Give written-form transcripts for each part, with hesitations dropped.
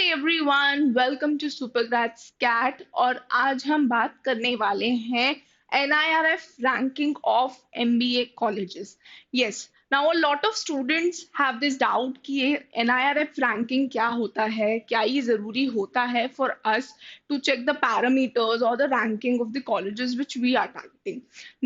Everyone, welcome to SuperGrads CAT. और आज हम बात करने वाले हैं NIRF ranking of MBA colleges. Yes, now a lot of students have this doubt कि ये NIRF रैंकिंग क्या होता है, क्या ये ज़रूरी होता है for us to check the parameters or the ranking of the colleges which we are targeting.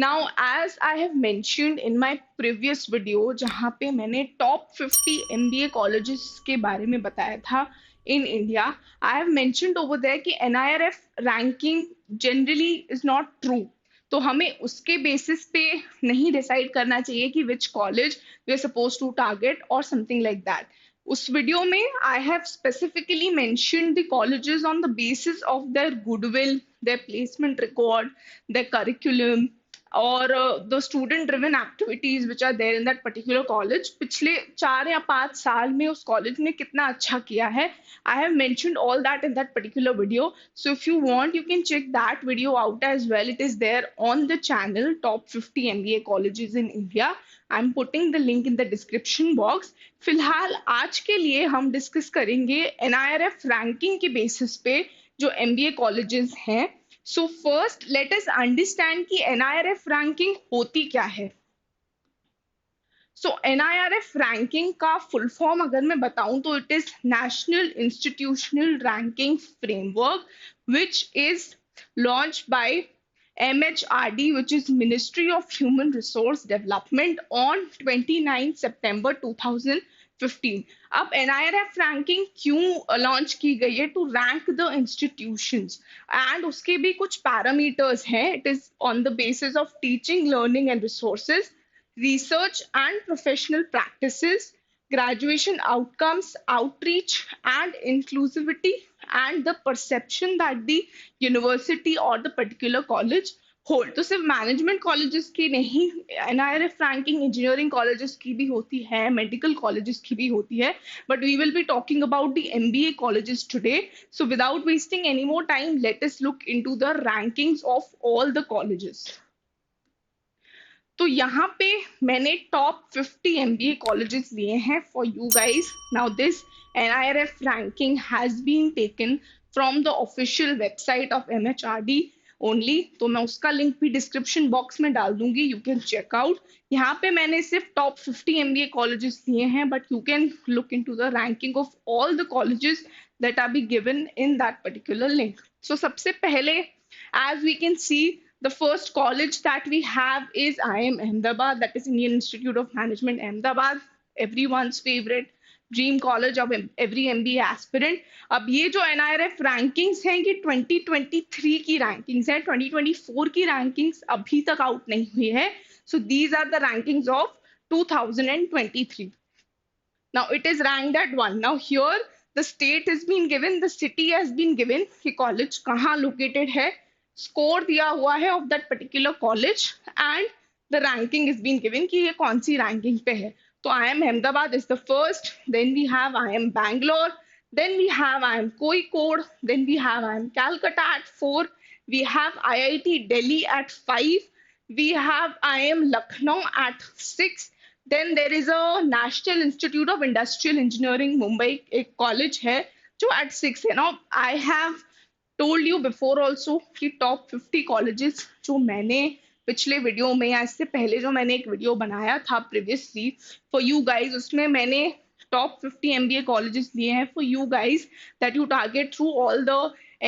Now, as I have mentioned in my previous video, जहाँ पे मैंने टॉप 50 MBA colleges के बारे में बताया था in India, I have mentioned over there कि NIRF ranking generally is not true. तो हमें उसके बेसिस पे नहीं डिसाइड करना चाहिए कि which college we are suppose to target और समथिंग लाइक दैट। उस वीडियो में I have specifically mentioned the colleges on the basis of their goodwill, their placement record, their curriculum और the student driven activities which are there in that particular college. पिछले 4 या 5 साल में उस college ने कितना अच्छा किया है, I have mentioned all that in that particular video. So if you want, you can check that video out as well. It is there on the channel Top 50 MBA Colleges in India. I'm putting the link in the description box. फिलहाल आज के लिए हम discuss करेंगे NIRF ranking के basis पे जो MBA colleges हैं। So first let us understand कि NIRF रैंकिंग होती क्या है। सो NIRF रैंकिंग का फुल फॉर्म अगर मैं बताऊं तो it is national institutional ranking framework which is launch by MHRD, which is Ministry of Human Resource Development on 29 September 2015. अब NIRF रैंकिंग क्यों लॉन्च की गई है? To rank the institutions and उसके भी कुछ पैरामीटर्स हैं। It is on the basis of teaching, learning and resources, research and professional practices, graduation outcomes, outreach and inclusivity, and the perception that the university or the particular college hold. तो सिर्फ management colleges की नहीं, NIRF ranking engineering colleges की भी होती है, medical colleges की भी होती है, but we will be talking about the MBA colleges today. So without wasting any more time, let us look into the rankings of all the colleges. तो यहाँ पे मैंने टॉप 50 MBA कॉलेजेस लिए हैं for you guys. Now this NIRF ranking has been taken from the official website of MHRD only. तो मैं उसका link भी डिस्क्रिप्शन बॉक्स में डाल दूंगी, यू कैन चेक आउट. यहाँ पे मैंने सिर्फ टॉप 50 MBA कॉलेजेस लिए हैं, but you can look into the ranking of all the colleges that are be given in that particular link. So सबसे पहले, as we can see, the first college that we have is IIM Ahmedabad, that is Indian Institute of Management Ahmedabad, everyone's favorite dream college of every MBA aspirant. अब ये जो NIRF rankings हैं ये 2023 की rankings हैं, 2024 की rankings अभी तक आउट नहीं हुई है. So these are the rankings of 2023. Now it is ranked at 1. Now here the state has been given, the city has been given कि कॉलेज कहाँ लोकेटेड है, स्कोर दिया हुआ है of that particular college and the ranking is been given कि ये कौन सी ranking पे है. तो IIM Ahmedabad is the first, then we have IIM Bangalore, then we have IIM Kozhikode, then we have IIM Calcutta at 4, we have IIT Delhi at 5, we have IIM Lucknow at 6, then there is a National Institute of Industrial Engineering Mumbai, एक college है जो at 6 है. Now I have told you before also कि top 50 colleges जो मैंने पिछले video में या इससे पहले जो मैंने एक वीडियो बनाया था प्रीवियसली फॉर यू गाइज, उसमें मैंने टॉप 50 MBA कॉलेजेस लिए हैं for you guys that you target through all the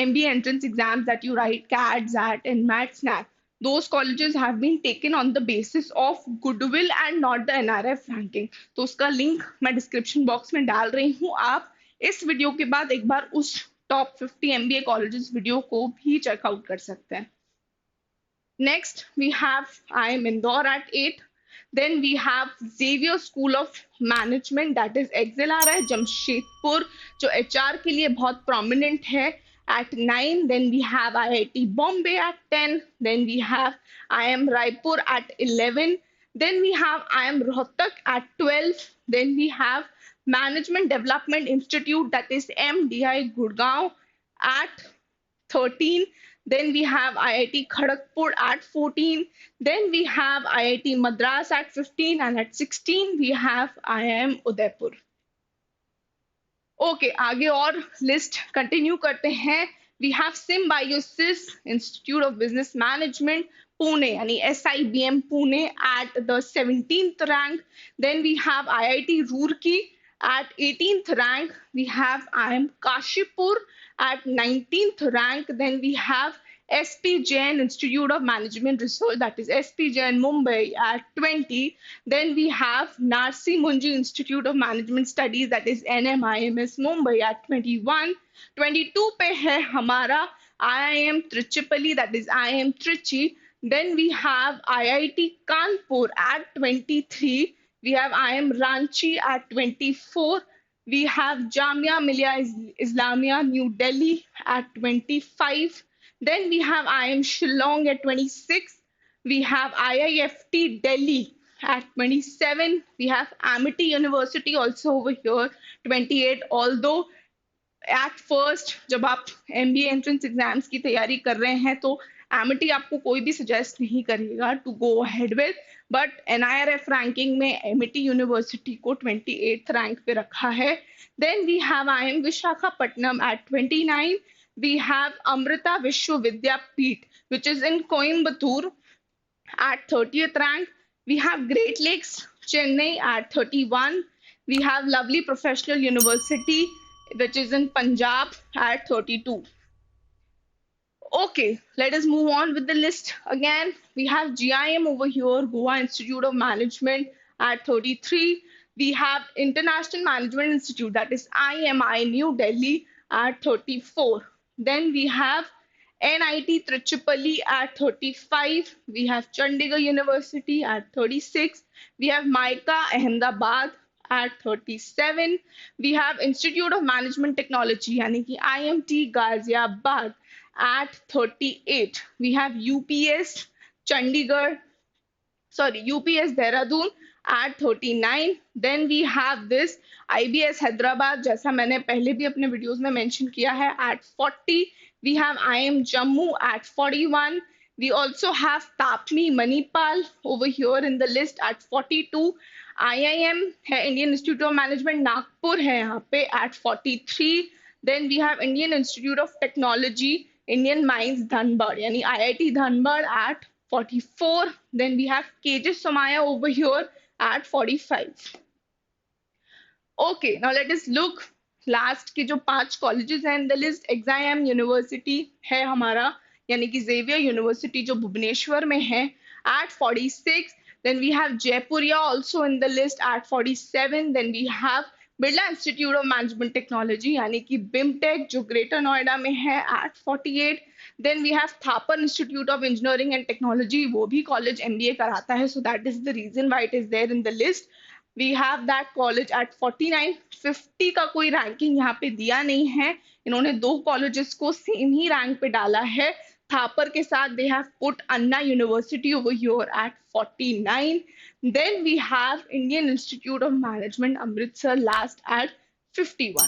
MBA entrance exams that you write, CAT, ZAT and MAT, SNAP. Those colleges have been taken on the basis of goodwill and not the NIRF ranking. तो उसका link मैं description box में डाल रही हूँ. आप इस video के बाद एक बार उस टॉप 50 MBA कॉलेजेस वीडियो को भी चेकआउट कर सकते हैं. Next we have IIM Indore at 8. Then we have Xavier School of Management, that is XLR है जमशेदपुर, जो HR के लिए बहुत prominent है, at 9. Then we have IIT Bombay at 10. Then we have IIM Raipur at 11. Then we have IIM Rohtak at 12. Then we have Management Development Institute, that is MDI Gurgaon at 13. Then we have IIT Kharagpur at 14. Then we have IIT Madras at 15, and at 16 we have IIM Udaipur. ओके, आगे और list continue करते हैं. We have Symbiosis Institute of Business Management Pune यानी SIBM Pune at the 17th rank. Then we have IIT Roorkee at 18th rank. We have IIM Kashipur at 19th rank. Then we have SP Jain Institute of Management Research, that is SP Jain Mumbai at 20. Then we have Narsi Munji Institute of Management Studies, that is NMIMS Mumbai at 21. 22 पे है हमारा IIM Trichipali, that is IIM Trichy. Then we have IIT Kanpur at 23. We have IIM Ranchi at 24. We have Jamia Millia Islamia New Delhi at 25. Then we have IIM Shillong at 26. We have IIFT Delhi at 27. We have Amity University also over here, 28. Although at first जब आप MBA entrance exams की तैयारी कर रहे हैं तो Amity आपको कोई भी सजेस्ट नहीं करेगा to go ahead with, but NIRF ranking में एमिटी यूनिवर्सिटी को 28th रैंक पे रखा है. Then we have IIM Visakhapatnam at 29. We have Amrita Vishwa Vidyapeeth which is in Coimbatore at 30th rank. We have Great Lakes Chennai at 31. We have Lovely Professional University which is in Punjab at 32. Okay, let us move on with the list. Again, we have GIM over here, Goa Institute of Management at 33. We have International Management Institute, that is IMI New Delhi at 34. Then we have NIT Trichipali at 35. We have Chandigarh University at 36. We have MICA Ahmedabad at 37. We have Institute of Management Technology यानी कि IMT Ghaziabad at 38. We have UPS Chandigarh, UPS Dehradun at 39. Then we have this IBS Hyderabad, जैसा मैंने पहले भी अपने videos में mention किया है, at 40. We have IIM Jammu at 41. We also have Tapmi Manipal over here in the list at 42. IIM है Indian Institute of Management Nagpur है यहाँ पे at 43. Then we have Indian Institute of Technology Indian Mines Dhanbad यानी IIT Dhanbad at 44. Then we have KJ Somaya over here at 45. Okay, now let us look last के जो 5 colleges हैं in the list. Exam university है हमारा यानी कि Xavier university जो भुवनेश्वर में है at 46. Then we have Jaipuria also in the list at 47. Then we have Birla Institute of Management Technology यानी कि BIMTech जो ग्रेटर नोएडा में है at 48. Then we have Thapar Institute of Engineering and Technology, वो भी कॉलेज MBA कराता है, so that is the reason why it is there in the list. We have that college at 49. 50 का कोई ranking यहाँ पे दिया नहीं है, इन्होंने 2 कॉलेजेस को सेम ही रैंक पे डाला है. थापर के साथ they have put Anna University over here at 49. Then we have Indian Institute of Management Amritsar last at 51.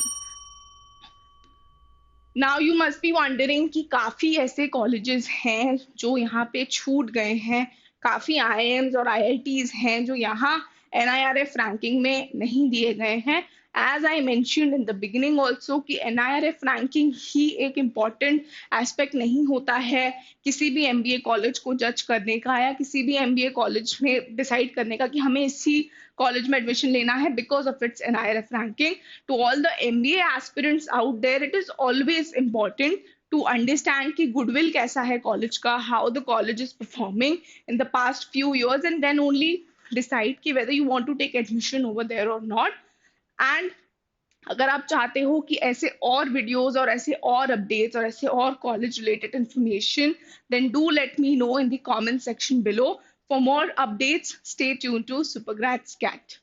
Now you must be wondering कि काफी ऐसे कॉलेजेस हैं जो यहाँ पे छूट गए हैं, काफी IIMs और IITs हैं जो यहाँ NIRF रैंकिंग में नहीं दिए गए हैं. As I mentioned in the beginning also कि NIRF रैंकिंग ही एक इम्पॉर्टेंट एस्पेक्ट नहीं होता है किसी भी MBA कॉलेज को जज करने का या किसी भी MBA कॉलेज में डिसाइड करने का कि हमें इसी कॉलेज में एडमिशन लेना है because of its NIRF ranking. To all the MBA aspirants out there, it is always important to understand कि goodwill कैसा है कॉलेज का, how the college is performing in the past few years, and then only decide कि whether you want to take admission over there or not. And अगर आप चाहते हो कि ऐसे और वीडियोस और ऐसे और अपडेट्स और ऐसे और college related information, then do let me know in the comment section below. For more updates, stay tuned to Supergrads Cat.